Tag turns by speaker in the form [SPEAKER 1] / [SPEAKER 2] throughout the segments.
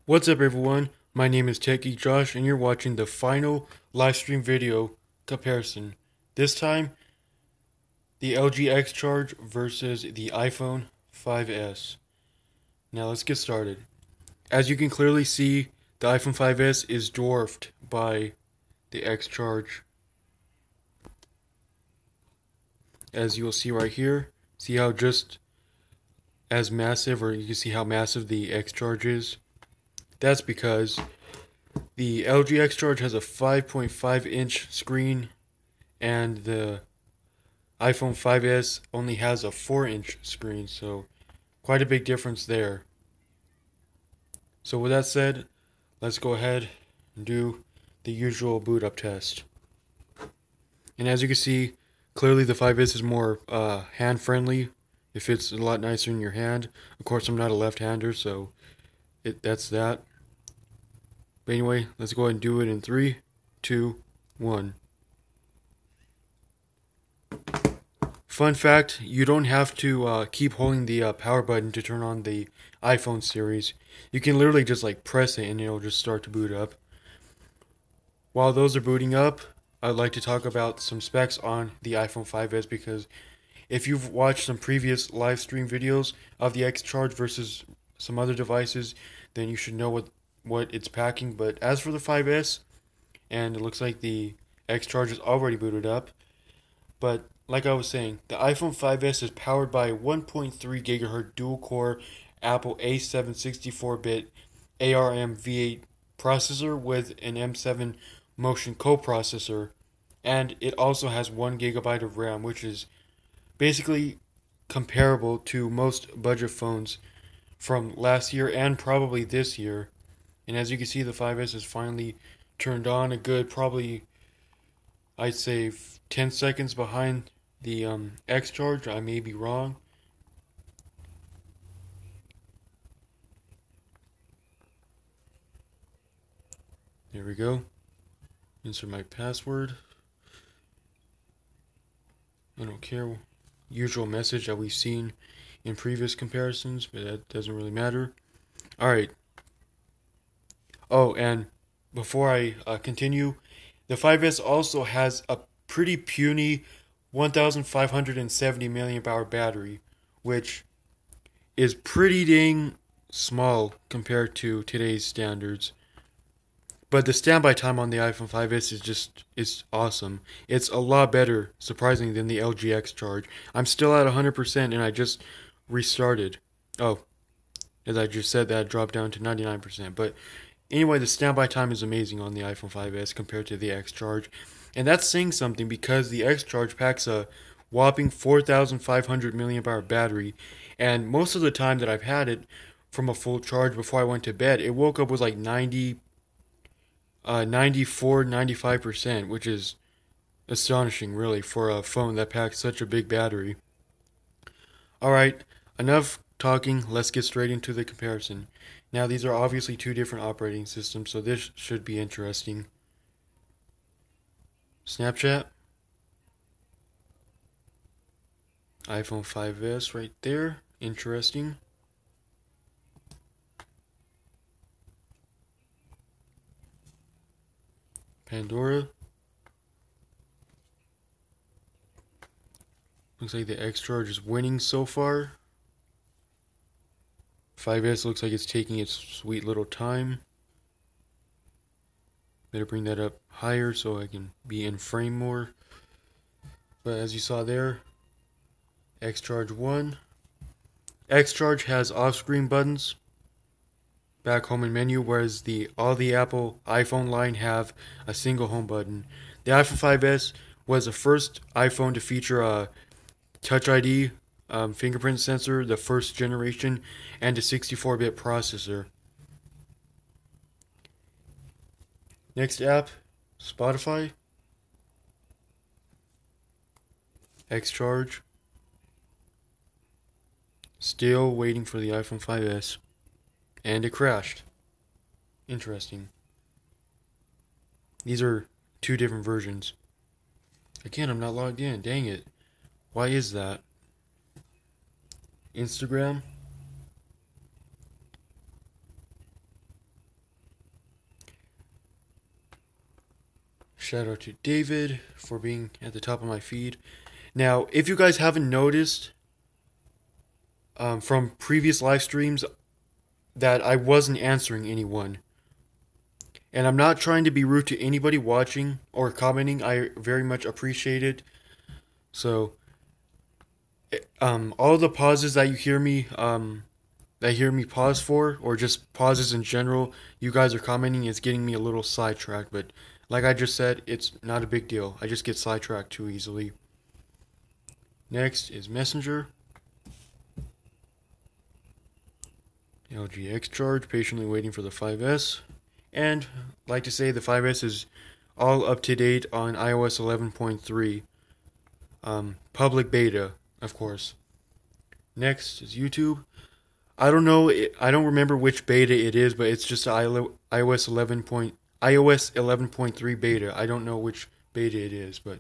[SPEAKER 1] What's up everyone, my name is Techie Josh and you're watching the final live stream video comparison. This time, the LG X Charge versus the iPhone 5S. Now let's get started. As you can clearly see, the iPhone 5S is dwarfed by the X Charge. As you will see right here, see how just as massive, or you can see how massive the X Charge is. That's because the LG X Charge has a 5.5-inch screen and the iPhone 5S only has a 4-inch screen, so quite a big difference there. So with that said, let's go ahead and do the usual boot up test. And as you can see, clearly the 5S is more hand friendly. It fits a lot nicer in your hand. Of course, I'm not a left-hander, so that's that. But anyway, let's go ahead and do it in 3, 2, 1. Fun fact, you don't have to keep holding the power button to turn on the iPhone series. You can literally just press it and it'll just start to boot up. While those are booting up, I'd like to talk about some specs on the iPhone 5S, because if you've watched some previous live stream videos of the X Charge versus some other devices, then you should know what it's packing. But as for the 5S, and it looks like the X Charge is already booted up, but like I was saying, the iPhone 5S is powered by a 1.3 GHz dual-core Apple A7 64-bit ARM V8 processor with an M7 Motion coprocessor, and it also has 1 GB of RAM, which is basically comparable to most budget phones from last year and probably this year. And as you can see, the 5S is finally turned on, a good probably, I'd say, 10 seconds behind the X Charge. I may be wrong. There we go. Insert my password. I don't care. Usual message that we've seen in previous comparisons, but that doesn't really matter. Alright. Oh, and before I continue, the 5S also has a pretty puny 1,570 milliamp hour battery, which is pretty dang small compared to today's standards. But the standby time on the iPhone 5S is awesome. It's a lot better, surprisingly, than the LG X Charge. I'm still at 100% and I just restarted. Oh, as I just said, that dropped down to 99%. But anyway, the standby time is amazing on the iPhone 5S compared to the X Charge. And that's saying something, because the X Charge packs a whopping 4,500 milliamp hour battery. And most of the time that I've had it from a full charge before I went to bed, it woke up with like 94, 95%, which is astonishing, really, for a phone that packs such a big battery. Alright, enough talking, let's get straight into the comparison. Now, these are obviously two different operating systems, so this should be interesting. Snapchat. iPhone 5S right there. Interesting. Pandora. Looks like the X Charge is winning so far. 5S looks like it's taking its sweet little time. Better bring that up higher so I can be in frame more. But as you saw there, X Charge won. X Charge has off-screen buttons, back, home, and menu, whereas all the Apple iPhone line have a single home button. The iPhone 5S was the first iPhone to feature a Touch ID fingerprint sensor, the first generation, and a 64-bit processor. Next app, Spotify. X Charge. Still waiting for the iPhone 5S. And it crashed. Interesting. These are two different versions. Again, I'm not logged in. Dang it. Why is that? Instagram. Shout out to David for being at the top of my feed. Now, if you guys haven't noticed from previous live streams that I wasn't answering anyone, and I'm not trying to be rude to anybody watching or commenting, I very much appreciate it. So, all the pauses that you hear me pause for, or just pauses in general, you guys are commenting, is getting me a little sidetracked. But like I just said, it's not a big deal. I just get sidetracked too easily. Next is Messenger. LG X Charge, patiently waiting for the 5S. And like to say, the 5S is all up to date on iOS 11.3. Public beta, of course. Next is YouTube. I don't know. I don't remember which beta it is, but it's just iOS 11.3 beta. I don't know which beta it is, but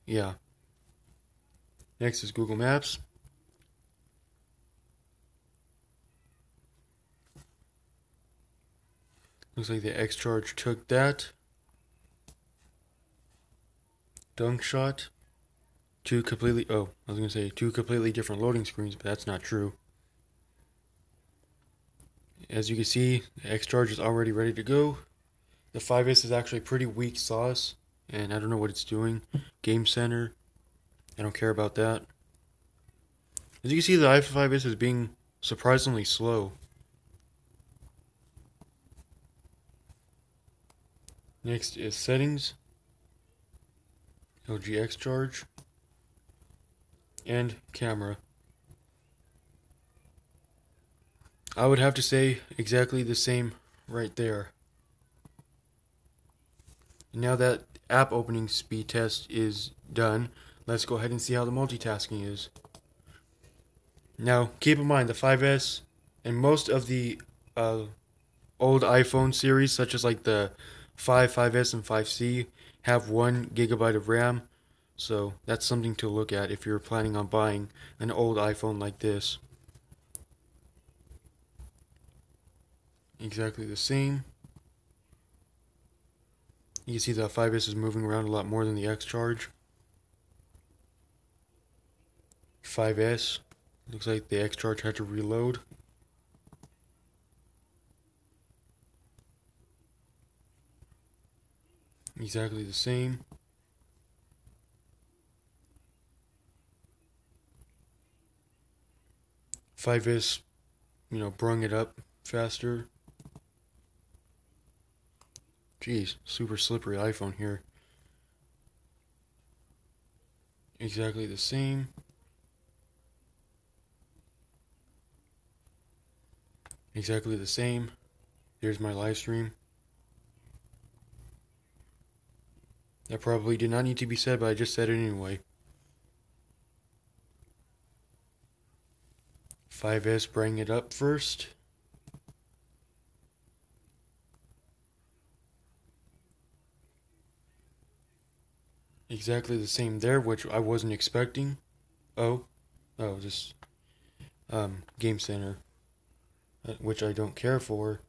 [SPEAKER 1] yeah. Next is Google Maps. Looks like the X Charge took that. Dunk shot. Two completely different loading screens, but that's not true. As you can see, the X Charge is already ready to go. The 5S is actually pretty weak sauce, and I don't know what it's doing. Game Center, I don't care about that. As you can see, the iPhone 5S is being surprisingly slow. Next is Settings, LG X Charge, and Camera. I would have to say exactly the same right there. Now that app opening speed test is done, let's go ahead and see how the multitasking is. Now, keep in mind the 5S and most of the old iPhone series, such as like the 5, 5S, and 5C, have 1 gigabyte of RAM. So that's something to look at if you're planning on buying an old iPhone like this. Exactly the same. You can see the 5S is moving around a lot more than the X Charge. 5S. Looks like the X Charge had to reload. Exactly the same. Five S, brung it up faster. Jeez, super slippery iPhone here. Exactly the same. Exactly the same. There's my live stream. That probably did not need to be said, but I just said it anyway. 5S bring it up first. Exactly the same there, which I wasn't expecting. Just Game Center, which I don't care for.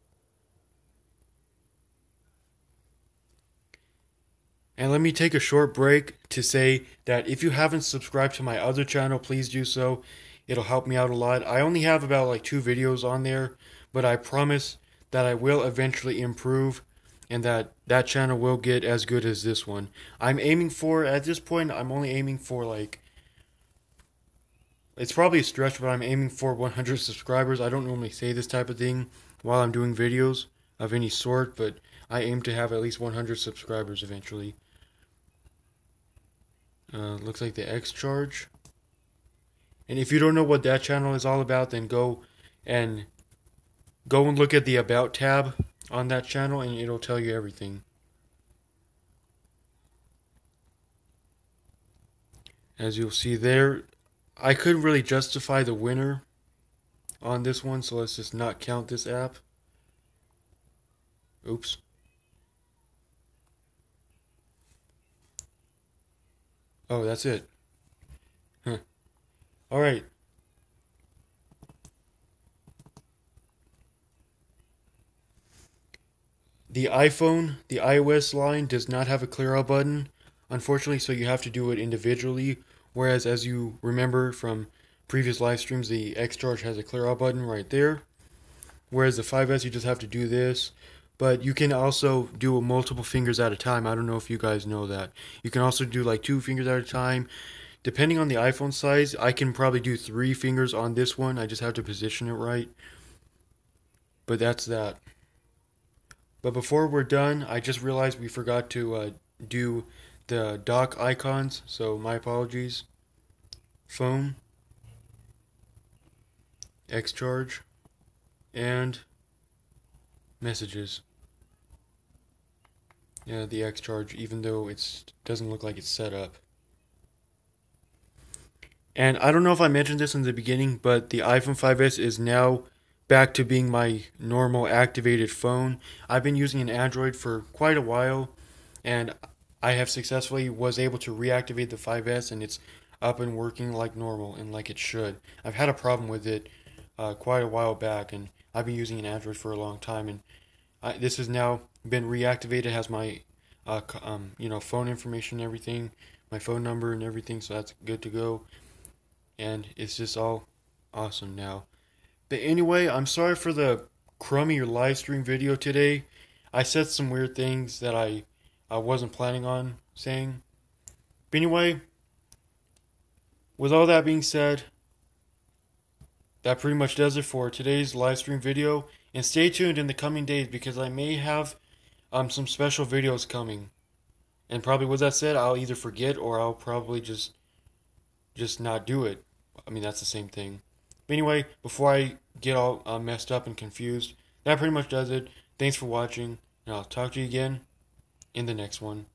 [SPEAKER 1] And let me take a short break to say that if you haven't subscribed to my other channel, please do so. It'll help me out a lot. I only have about like 2 videos on there, but I promise that I will eventually improve and that channel will get as good as this one. I'm aiming for, at this point, I'm only aiming for like, it's probably a stretch, but I'm aiming for 100 subscribers. I don't normally say this type of thing while I'm doing videos of any sort, but I aim to have at least 100 subscribers eventually. Looks like the X Charge. And if you don't know what that channel is all about, then go and look at the About tab on that channel and it'll tell you everything. As you'll see there, I couldn't really justify the winner on this one, so let's just not count this app. Oops. Oh, that's it. Huh. Alright. The iPhone, the iOS line does not have a clear out button, unfortunately, so you have to do it individually. Whereas, as you remember from previous live streams, the X Charge has a clear out button right there. Whereas the 5S, you just have to do this. But you can also do multiple fingers at a time. I don't know if you guys know that. You can also do like 2 fingers at a time. Depending on the iPhone size, I can probably do 3 fingers on this one. I just have to position it right. But that's that. But before we're done, I just realized we forgot to do the dock icons. So my apologies. Phone, X Charge, and messages. Yeah, the X Charge, even though it doesn't look like it's set up. And I don't know if I mentioned this in the beginning, but the iPhone 5S is now back to being my normal activated phone. I've been using an Android for quite a while, and I have successfully was able to reactivate the 5S, and it's up and working like normal and like it should. I've had a problem with it quite a while back, and I've been using an Android for a long time, and this has now been reactivated. It has my phone information and everything, my phone number and everything, so that's good to go. And it's just all awesome now. But anyway, I'm sorry for the crummy live stream video today. I said some weird things that I wasn't planning on saying. But anyway, with all that being said, that pretty much does it for today's live stream video. And stay tuned in the coming days because I may have some special videos coming. And probably with that said, I'll either forget or I'll probably just not do it. I mean, that's the same thing. But anyway, before I get all messed up and confused, that pretty much does it. Thanks for watching, and I'll talk to you again in the next one.